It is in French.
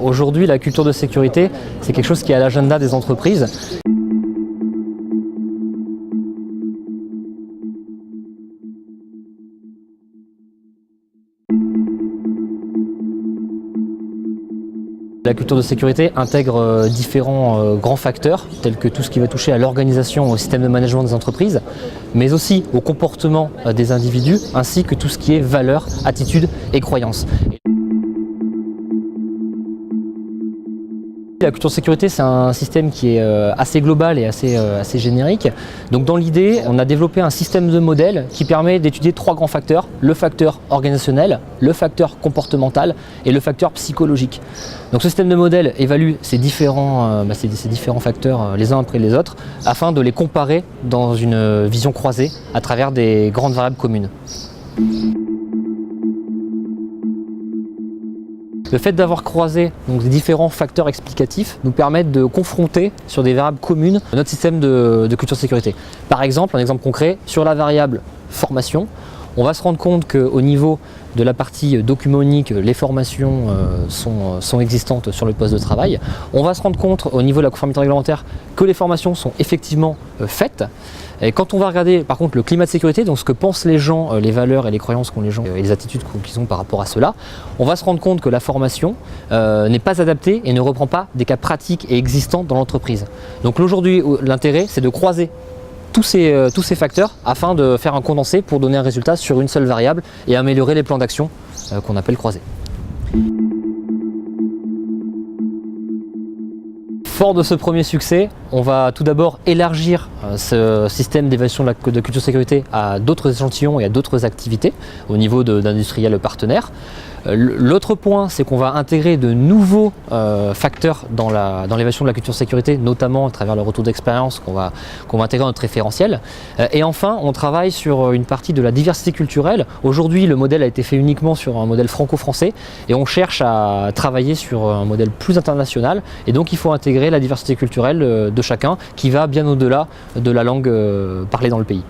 Aujourd'hui, la culture de sécurité, c'est quelque chose qui est à l'agenda des entreprises. La culture de sécurité intègre différents grands facteurs, tels que tout ce qui va toucher à l'organisation, au système de management des entreprises, mais aussi au comportement des individus, ainsi que tout ce qui est valeurs, attitudes et croyances. La culture de sécurité, c'est un système qui est assez global et assez générique. Donc dans l'idée, on a développé un système de modèles qui permet d'étudier trois grands facteurs: le facteur organisationnel, le facteur comportemental et le facteur psychologique. Donc ce système de modèles évalue ces différents facteurs les uns après les autres afin de les comparer dans une vision croisée à travers des grandes variables communes. Le fait d'avoir croisé les différents facteurs explicatifs nous permet de confronter sur des variables communes notre système de culture de sécurité. Par exemple, un exemple concret, sur la variable formation, on va se rendre compte qu'au niveau de la partie document unique, les formations sont existantes sur le poste de travail. On va se rendre compte au niveau de la conformité réglementaire que les formations sont effectivement faites. Et quand on va regarder par contre le climat de sécurité, donc ce que pensent les gens, les valeurs et les croyances qu'ont les gens et les attitudes qu'ils ont par rapport à cela, on va se rendre compte que la formation n'est pas adaptée et ne reprend pas des cas pratiques et existants dans l'entreprise. Donc aujourd'hui, l'intérêt, c'est de croiser tous ces facteurs afin de faire un condensé pour donner un résultat sur une seule variable et améliorer les plans d'action qu'on appelle croisés. Fort de ce premier succès, on va tout d'abord élargir ce système d'évaluation de culture de sécurité à d'autres échantillons et à d'autres activités au niveau d'industriels partenaires. L'autre point, c'est qu'on va intégrer de nouveaux facteurs dans l'évaluation de la culture de sécurité, notamment à travers le retour d'expérience qu'on va intégrer dans notre référentiel. Et enfin, on travaille sur une partie de la diversité culturelle. Aujourd'hui, le modèle a été fait uniquement sur un modèle franco-français et on cherche à travailler sur un modèle plus international. Et donc, il faut intégrer la diversité culturelle de chacun qui va bien au-delà de la langue parlée dans le pays.